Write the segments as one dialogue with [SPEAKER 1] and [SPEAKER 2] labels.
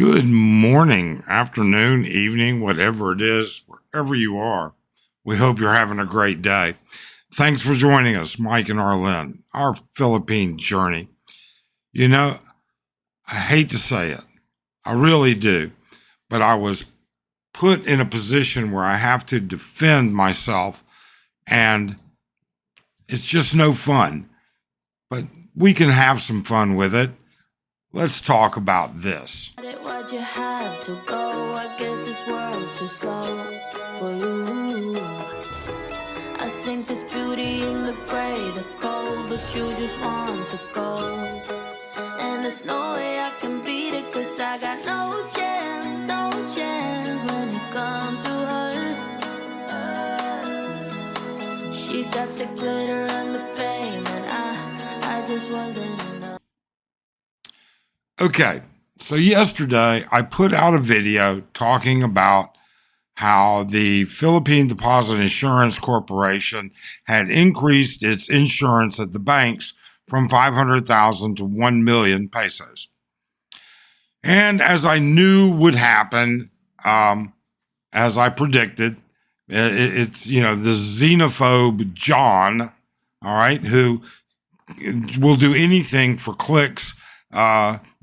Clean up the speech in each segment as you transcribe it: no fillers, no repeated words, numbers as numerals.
[SPEAKER 1] Good morning, afternoon, evening, whatever it is, wherever you are. We hope you're having a great day. Thanks for joining us, Mike and Arlen, our Philippine journey. You know, I hate to say it, I really do, but I was put in a position where I have to defend myself, and it's just no fun. But we can have some fun with it. Let's talk about this.
[SPEAKER 2] Why'd you have to go? I guess this world's too slow for you. I think there's beauty in the gray, the cold, but you just want the gold. And there's no way I can beat it, cause I got no chance when it comes to her. She got the glitter and the fame, and I just wasn't enough.
[SPEAKER 1] Okay, so yesterday I put out a video talking about how the Philippine Deposit Insurance Corporation had increased its insurance at the banks from 500,000 to 1 million pesos. And as I knew would happen, as I predicted, it's, the xenophobe John, all right, who will do anything for clicks.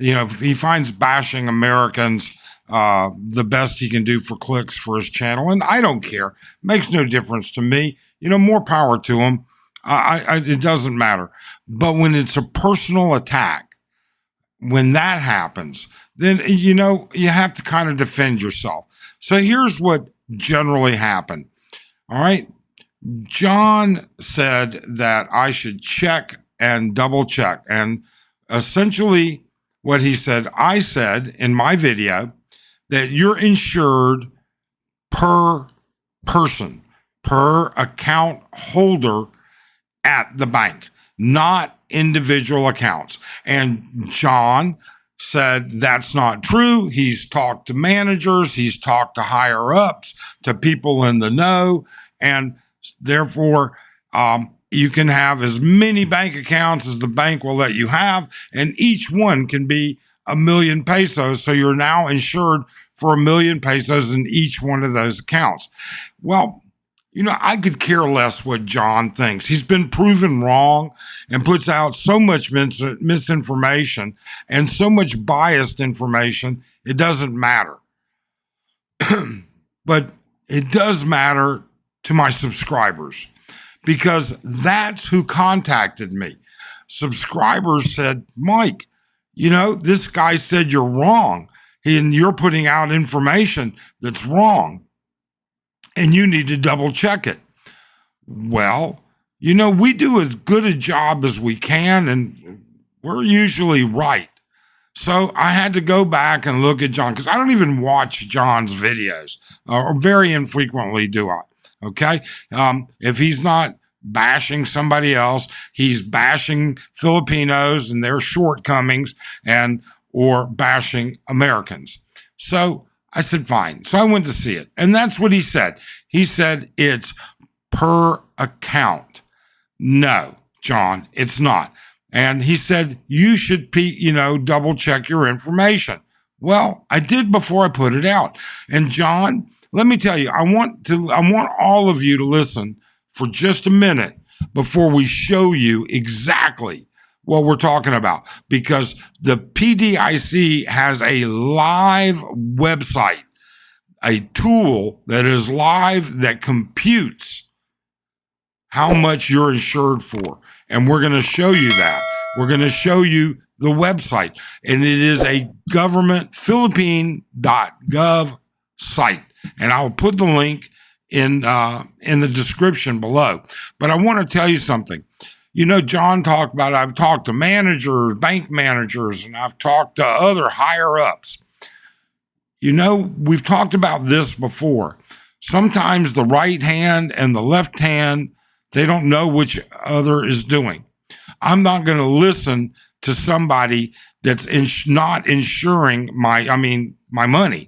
[SPEAKER 1] If he finds bashing Americans the best he can do for clicks for his channel, and I don't care. Makes no difference to me. More power to him. It doesn't matter. But when it's a personal attack, when that happens, then, you have to kind of defend yourself. So here's what generally happened. All right. John said that I should check and double check. And essentially what he said, I said in my video that you're insured per person, per account holder at the bank, not individual accounts. And John said that's not true. He's talked to managers, he's talked to higher ups, to people in the know, and therefore, you can have as many bank accounts as the bank will let you have, and each one can be 1 million pesos. So you're now insured for 1 million pesos in each one of those accounts. Well, I could care less what John thinks. He's been proven wrong and puts out so much misinformation and so much biased information, it doesn't matter. But it does matter to my subscribers, because that's who contacted me. Subscribers said, Mike, this guy said you're wrong, and you're putting out information that's wrong, and you need to double check it. Well, we do as good a job as we can, and we're usually right. So I had to go back and look at John, because I don't even watch John's videos, or very infrequently do I. Okay. If he's not bashing somebody else, he's bashing Filipinos and their shortcomings, or bashing Americans. So I said, fine. So I went to see it. And that's what he said. He said it's per account. No, John, it's not. And he said, you should double check your information. Well, I did before I put it out. And John, let me tell you, I want all of you to listen for just a minute before we show you exactly what we're talking about, because the PDIC has a live website, a tool that is live that computes how much you're insured for. And we're going to show you that. We're going to show you the website, and it is a government Philippine.gov site. And I'll put the link in the description below. But I want to tell you something. John talked about, I've talked to managers, bank managers, and I've talked to other higher ups. We've talked about this before. Sometimes the right hand and the left hand, they don't know which other is doing. I'm not going to listen to somebody that's not insuring my money.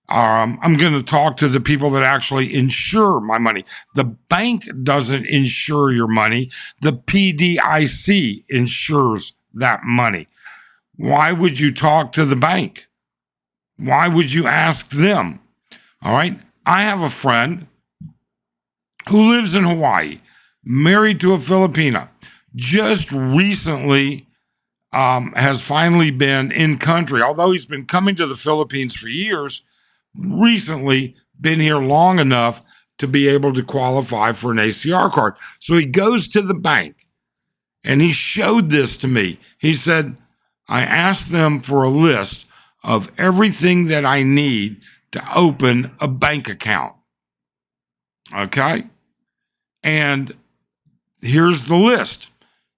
[SPEAKER 1] I'm going to talk to the people that actually insure my money. The bank doesn't insure your money. The PDIC insures that money. Why would you talk to the bank? Why would you ask them? All right. I have a friend who lives in Hawaii, married to a Filipina, just recently has finally been in country. Although he's been coming to the Philippines for years, recently been here long enough to be able to qualify for an ACR card. So he goes to the bank and he showed this to me. He said, I asked them for a list of everything that I need to open a bank account. Okay? And here's the list.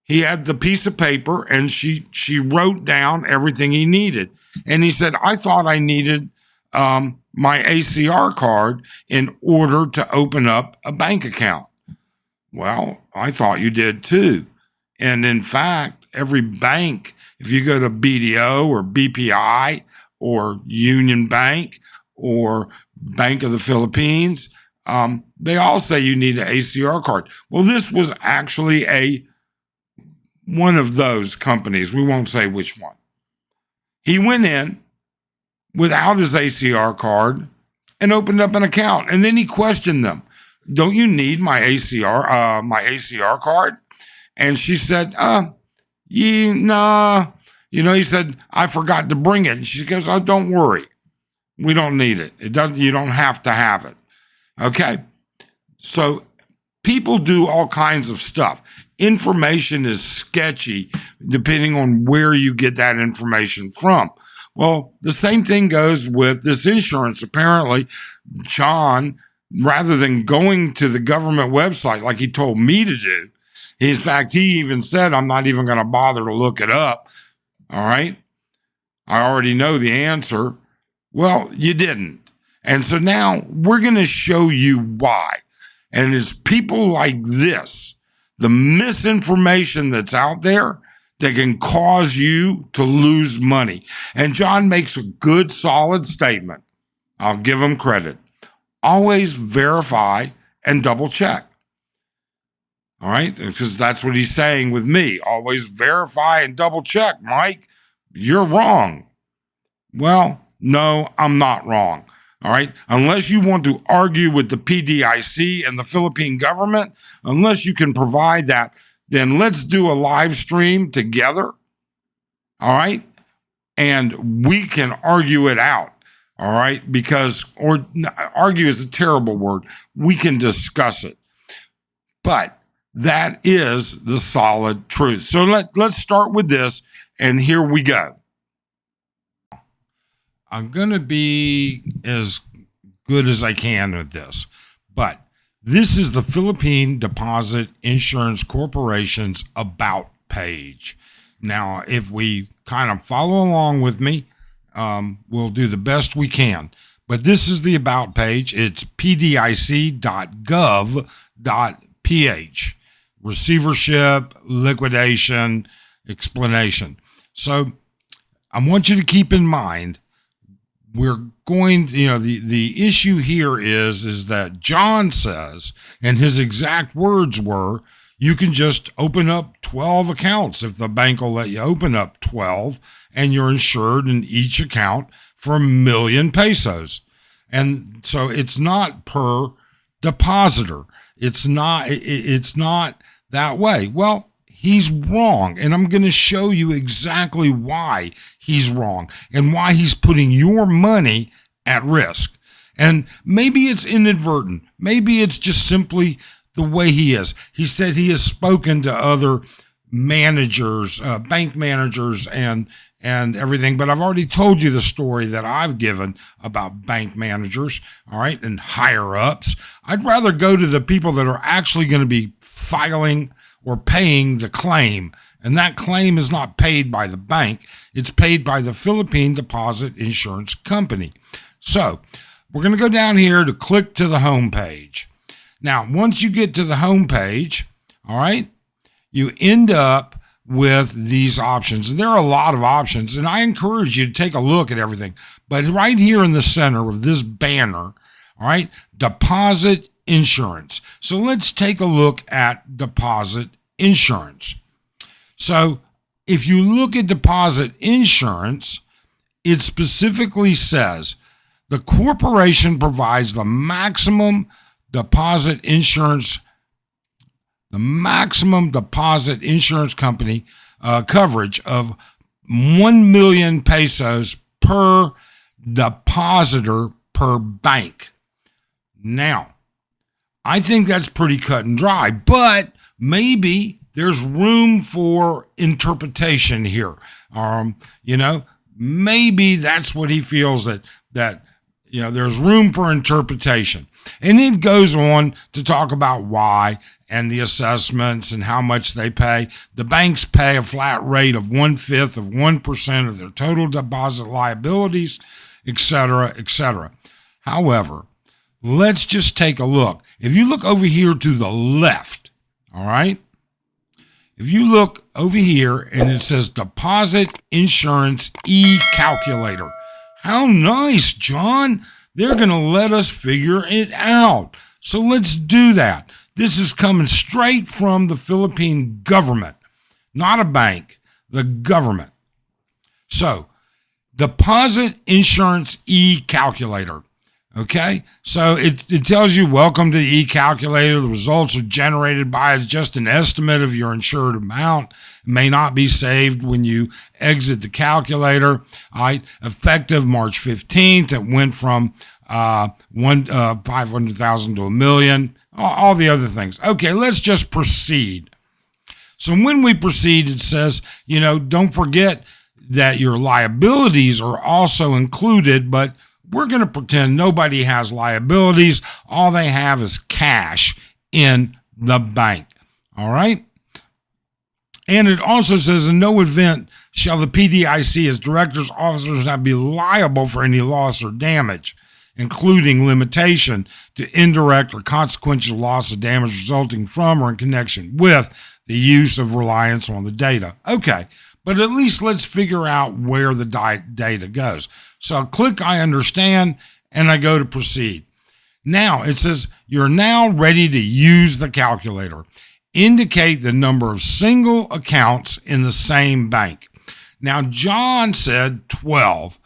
[SPEAKER 1] He had the piece of paper and she wrote down everything he needed. And he said, I thought I needed my ACR card in order to open up a bank account. Well, I thought you did too. And in fact, every bank, if you go to BDO or BPI or Union Bank or Bank of the Philippines, they all say you need an ACR card. Well, this was actually one of those companies. We won't say which one. He went in without his ACR card and opened up an account. And then he questioned them. Don't you need my ACR card? And she said, nah. He said, I forgot to bring it. And she goes, oh, don't worry. We don't need it. You don't have to have it. Okay. So people do all kinds of stuff. Information is sketchy depending on where you get that information from. Well, the same thing goes with this insurance. Apparently, John, rather than going to the government website like he told me to do, in fact, he even said, I'm not even going to bother to look it up. All right. I already know the answer. Well, you didn't. And so now we're going to show you why. And it's people like this, the misinformation that's out there, that can cause you to lose money. And John makes a good, solid statement. I'll give him credit. Always verify and double check. All right? Because that's what he's saying with me. Always verify and double check. Mike, you're wrong. Well, no, I'm not wrong. All right? Unless you want to argue with the PDIC and the Philippine government, unless you can provide that, then let's do a live stream together. All right? And we can argue it out. All right? Or argue is a terrible word. We can discuss it. But that is the solid truth. So let's start with this, and here we go. I'm going to be as good as I can with this, but this is the Philippine Deposit Insurance Corporation's About page. Now, if we kind of follow along with me, we'll do the best we can. But this is the About page. It's pdic.gov.ph. Receivership, liquidation, explanation. So I want you to keep in mind, we're going, the issue here is that John says, and his exact words were, you can just open up 12 accounts if the bank will let you open up 12, and you're insured in each account for 1 million pesos. And so it's not per depositor. It's not that way. Well, he's wrong, and I'm going to show you exactly why he's wrong and why he's putting your money at risk. And maybe it's inadvertent. Maybe it's just simply the way he is. He said he has spoken to other managers, bank managers, and everything, but I've already told you the story that I've given about bank managers, all right, and higher ups. I'd rather go to the people that are actually going to be filing or paying the claim. And that claim is not paid by the bank. It's paid by the Philippine Deposit Insurance Company. So we're going to go down here to click to the home page. Now, once you get to the home page, all right, you end up with these options. And there are a lot of options, and I encourage you to take a look at everything. But right here in the center of this banner, all right, deposit insurance. So let's take a look at deposit insurance. So if you look at deposit insurance, it specifically says the corporation provides the maximum deposit insurance company coverage of 1 million pesos per depositor per bank. Now, I think that's pretty cut and dry, but maybe there's room for interpretation here. Maybe that's what he feels that there's room for interpretation. And it goes on to talk about why and the assessments and how much they pay. The banks pay a flat rate of 1/5 of 1% of their total deposit liabilities, etc., etc. However, let's just take a look. If you look over here to the left, all right? If you look over here and it says Deposit Insurance E-Calculator. How nice, John. They're going to let us figure it out. So let's do that. This is coming straight from the Philippine government, not a bank, the government. So, Deposit Insurance E-Calculator. Okay, so it tells you, welcome to the e-calculator. The results are generated by just an estimate of your insured amount. It may not be saved when you exit the calculator. All right, effective March 15th, it went from 500,000 to $1 million, all the other things. Okay, let's just proceed. So when we proceed, it says, don't forget that your liabilities are also included, but we're going to pretend nobody has liabilities. All they have is cash in the bank. All right? And it also says, in no event shall the PDIC as directors, officers not be liable for any loss or damage, including limitation to indirect or consequential loss or damage resulting from or in connection with the use of reliance on the data. Okay, but at least let's figure out where the data goes. So I click I understand, and I go to proceed. Now it says you're now ready to use the calculator. Indicate the number of single accounts in the same bank. Now John said 12.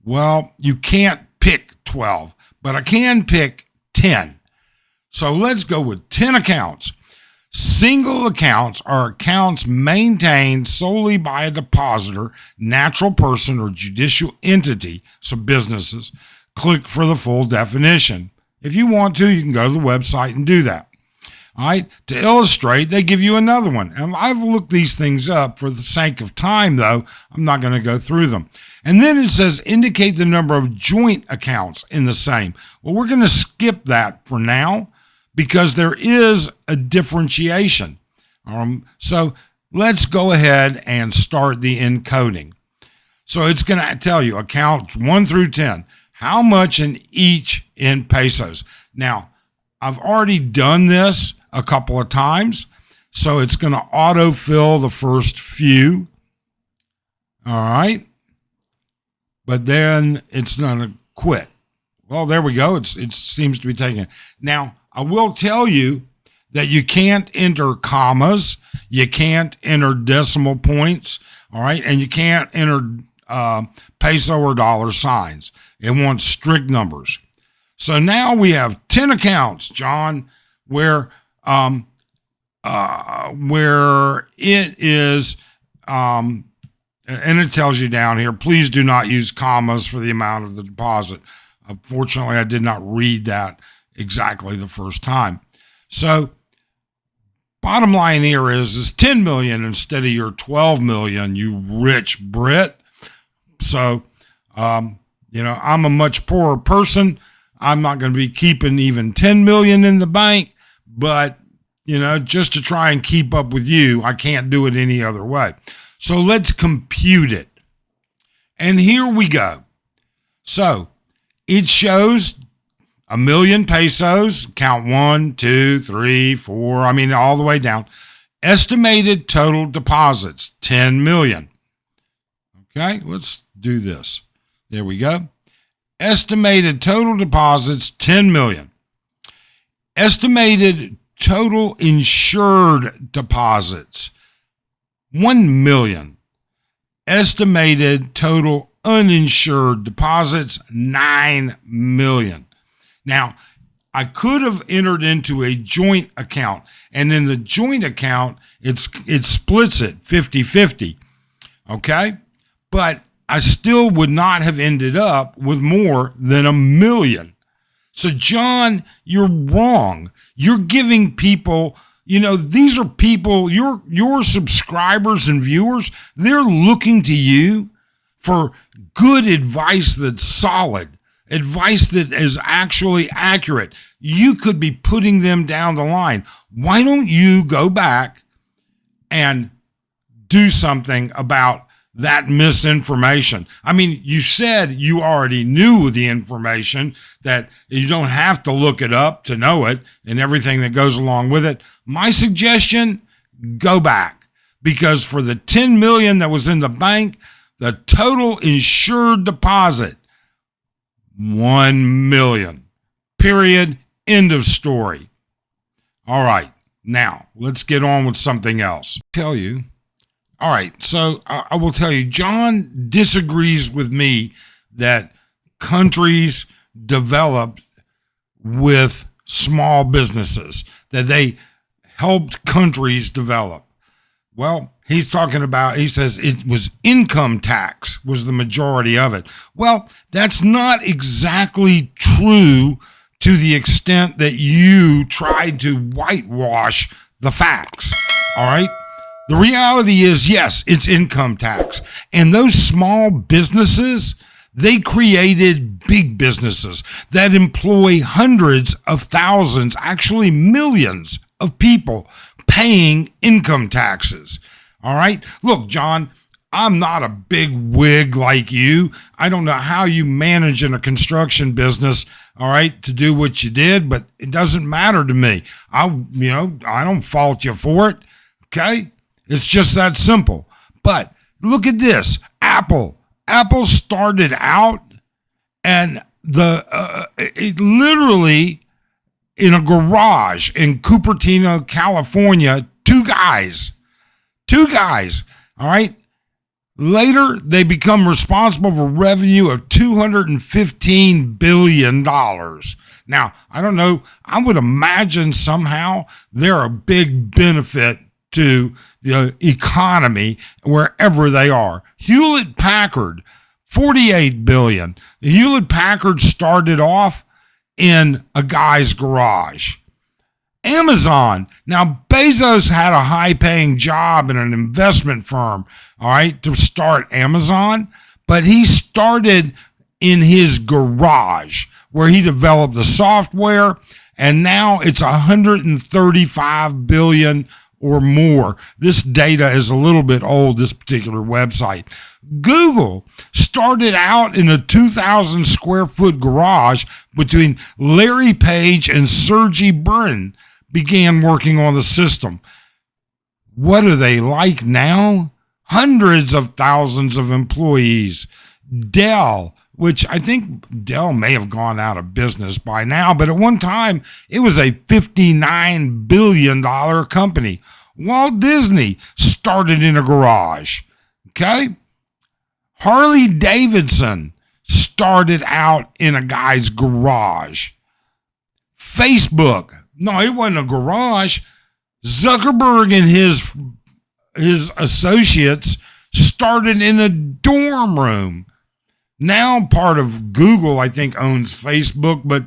[SPEAKER 1] Well, you can't pick 12, but I can pick 10. So let's go with 10 accounts. Single accounts are accounts maintained solely by a depositor, natural person, or judicial entity, so businesses. Click for the full definition. If you want to, you can go to the website and do that. All right. To illustrate, they give you another one. And I've looked these things up for the sake of time, though. I'm not going to go through them. And then it says indicate the number of joint accounts in the same. Well, we're going to skip that for now, because there is a differentiation. So let's go ahead and start the encoding. So it's going to tell you accounts 1 through 10, how much in each in pesos. Now, I've already done this a couple of times, so it's going to autofill the first few. All right. But then it's going to quit. Well, there we go. It seems to be taking it. Now, I will tell you that you can't enter commas, you can't enter decimal points, all right, and you can't enter peso or dollar signs. It wants strict numbers. So now we have 10 accounts, John, where it is, and it tells you down here, please do not use commas for the amount of the deposit. Unfortunately, I did not read that exactly the first time. So bottom line here is 10 million instead of your 12 million, you rich Brit. So, I'm a much poorer person. I'm not going to be keeping even 10 million in the bank, but, just to try and keep up with you, I can't do it any other way. So let's compute it. And here we go. So it shows 1 million pesos, count 1, 2, 3, 4, all the way down. Estimated total deposits, 10 million. Okay, let's do this. There we go. Estimated total deposits, 10 million. Estimated total insured deposits, 1 million. Estimated total uninsured deposits, 9 million. Now, I could have entered into a joint account, and in the joint account, it splits it 50-50. Okay? But I still would not have ended up with more than 1 million. So, John, you're wrong. You're giving people, these are people, your subscribers and viewers, they're looking to you for good advice that's solid, advice that is actually accurate. You could be putting them down the line. Why don't you go back and do something about that misinformation? I mean, you said you already knew the information, that you don't have to look it up to know it and everything that goes along with it. My suggestion, go back, because for the 10 million that was in the bank, the total insured deposit, 1 million. Period. End of story. All right. Now, let's get on with something else. All right, so I will tell you, John disagrees with me that countries developed with small businesses, that they helped countries develop. Well, he says it was income tax was the majority of it. Well, that's not exactly true to the extent that you tried to whitewash the facts, all right? The reality is, yes, it's income tax. And those small businesses, they created big businesses that employ hundreds of thousands, actually millions of people paying income taxes. All right? Look, John, I'm not a big wig like you. I don't know how you manage in a construction business, all right, to do what you did, but it doesn't matter to me. I don't fault you for it, okay? It's just that simple. But look at this. Apple started out and it literally in a garage in Cupertino, California, two guys, all right? Later, they become responsible for revenue of $215 billion. Now, I don't know. I would imagine somehow they're a big benefit to the economy wherever they are. Hewlett-Packard, $48 billion. Hewlett-Packard started off in a guy's garage. Amazon. Now, Bezos had a high-paying job in an investment firm, all right, to start Amazon, but he started in his garage where he developed the software, and now it's $135 billion or more. This data is a little bit old, this particular website. Google started out in a 2,000 square foot garage between Larry Page and Sergey Brin began working on the system. What are they like now? Hundreds of thousands of employees. Dell, which I think Dell may have gone out of business by now, but at one time it was a $59 billion company. Walt Disney started in a garage, okay? Harley Davidson started out in a guy's garage. Facebook, no, it wasn't a garage. Zuckerberg and his associates started in a dorm room. Now part of Google, I think, owns Facebook, but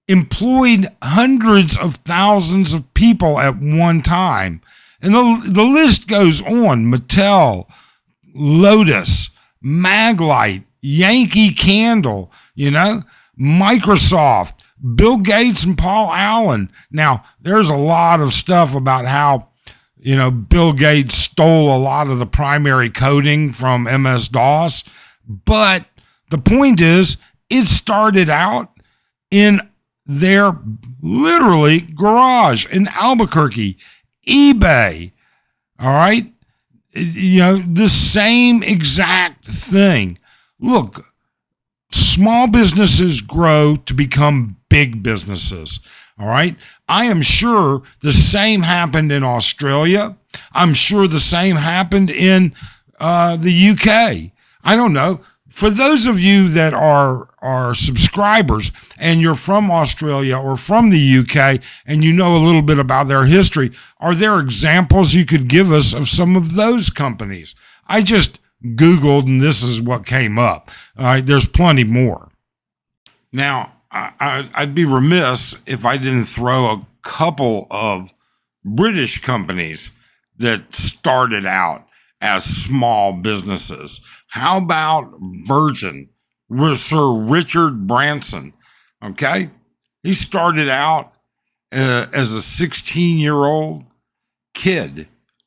[SPEAKER 1] employed hundreds of thousands of people at one time. And the list goes on. Mattel, Lotus, Maglite, Yankee Candle, Microsoft, Bill Gates and Paul Allen. Now, there's a lot of stuff about how, Bill Gates stole a lot of the primary coding from MS-DOS, but the point is, it started out in their literally garage in Albuquerque. eBay, all right? The same exact thing. Look, small businesses grow to become big businesses, all right? I am sure the same happened in Australia. I'm sure the same happened in the UK. I don't know. for those of you that are subscribers and you're from Australia or from the UK and you know a little bit about their history, are there examples you could give us of some of those companies? I just Googled and this is what came up. All right, there's plenty more. Now, I'd be remiss if I didn't throw a couple of British companies that started out as small businesses. How about Virgin, Sir Richard Branson? Okay, he started out as a 16-year-old kid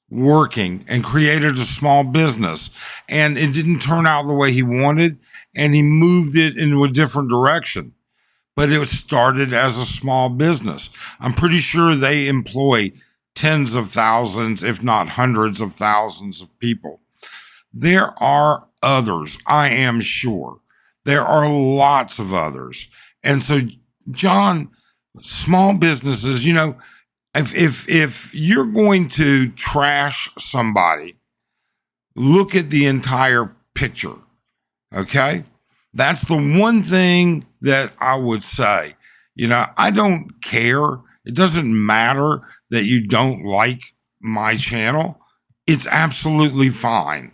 [SPEAKER 1] working and created a small business, and it didn't turn out the way he wanted, and he moved it into a different direction. But it was started as a small business. I'm pretty sure they employ tens of thousands, if not hundreds of thousands of people. There are others, I am sure. There are lots of others. And so, John, small businesses, you know, if you're going to trash somebody, look at the entire picture. Okay? That's the one thing that I would say. You know, I don't care. It doesn't matter that you don't like my channel. It's absolutely fine.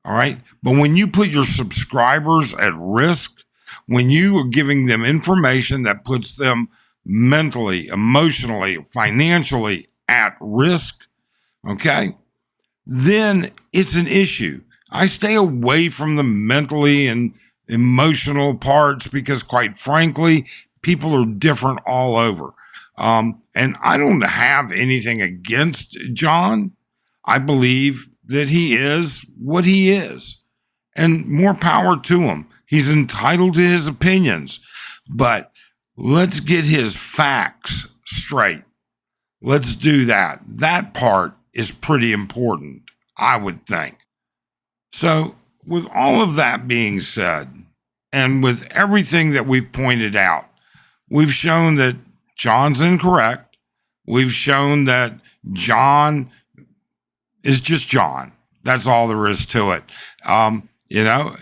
[SPEAKER 1] All right. But when you put your subscribers at risk, when you are giving them information that puts them mentally, emotionally, financially at risk, okay, then it's an issue. I stay away from the mentally and emotional parts because, quite frankly, people are different all over. And I don't have anything against John. I believe that he is what he is, and more power to him. He's entitled to his opinions, but let's get his facts straight. Let's do that. That part is pretty important, I would think. So, with all of that being said, and with everything that we've pointed out, we've shown that John's incorrect. We've shown that John is just John. That's all there is to it. You know,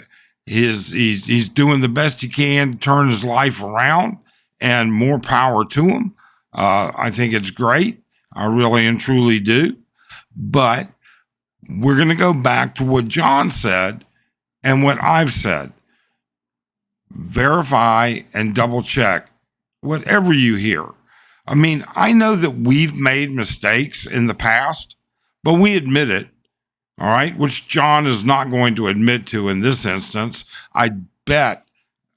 [SPEAKER 1] he's doing the best he can to turn his life around, and more power to him. I think it's great. I really and truly do. But we're going to go back to what John said and what I've said. Verify and double check whatever you hear. I mean, I know that we've made mistakes in the past, but we admit it, all right, which John is not going to admit to in this instance. I bet,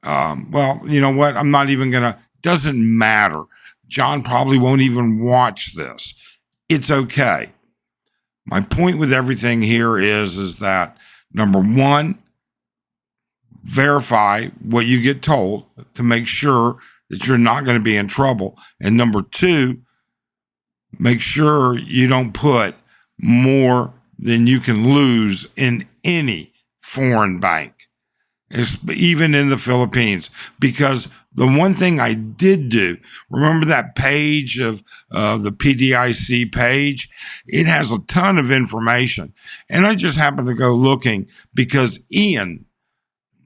[SPEAKER 1] well, you know what? I'm not even going to, doesn't matter. John probably won't even watch this. It's okay. My point with everything here is that, number one, verify what you get told to make sure that you're not going to be in trouble. And number two, make sure you don't put more than you can lose in any foreign bank, even in the Philippines. Because the one thing I did do, remember that page of the PDIC page? It has a ton of information. And I just happened to go looking because Ian,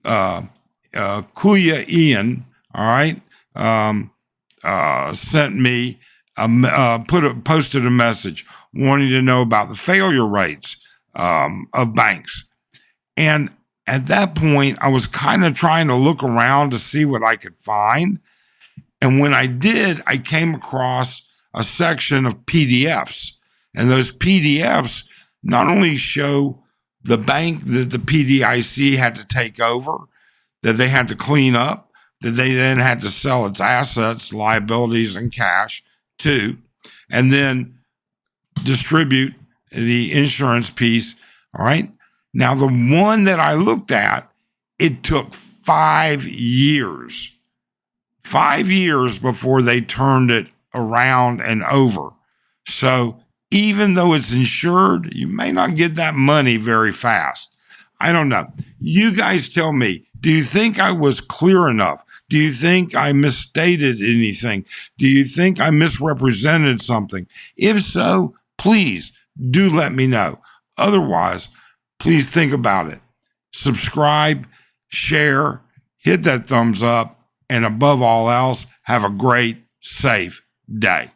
[SPEAKER 1] Kuya Ian, all right, sent me, posted a message wanting to know about the failure rates of banks. And at that point, I was kind of trying to look around to see what I could find. And when I did, I came across a section of PDFs. And those PDFs not only show the bank that the PDIC had to take over, that they had to clean up, that they then had to sell its assets, liabilities, and cash to, and then distribute the insurance piece. All right. Now, the one that I looked at, it took 5 years. 5 years before they turned it around and over. So even though it's insured, you may not get that money very fast. I don't know. You guys tell me, do you think I was clear enough? Do you think I misstated anything? Do you think I misrepresented something? If so, please do let me know. Otherwise, please think about it. Subscribe, share, hit that thumbs up, and above all else, have a great, safe day.